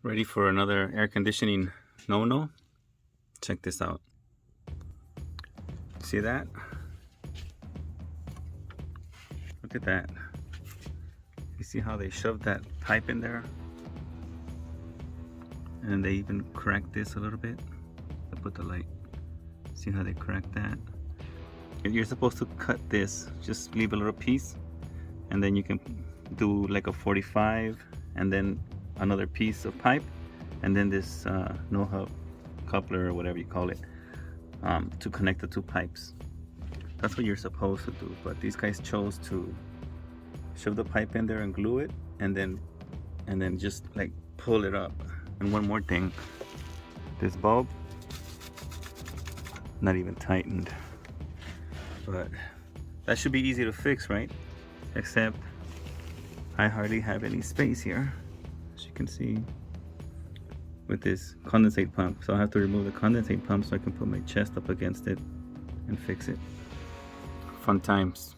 Ready for another air conditioning no-no? Check this out. See that? Look at that. You see how they shoved that pipe in there? And they even cracked this a little bit. I put the light. See how they cracked that? And you're supposed to cut this, just leave a little piece, and then you can do like a 45 and then another piece of pipe, and then this no-hub coupler or whatever you call it, to connect the two pipes. That's what you're supposed to do, but these guys chose to shove the pipe in there and glue it, and then just like pull it up. And one more thing, this bulb, not even tightened, but that should be easy to fix, right? Except I hardly have any space here, as you can see, with this condensate pump. So I have to remove the condensate pump so I can put my chest up against it and fix it. Fun times.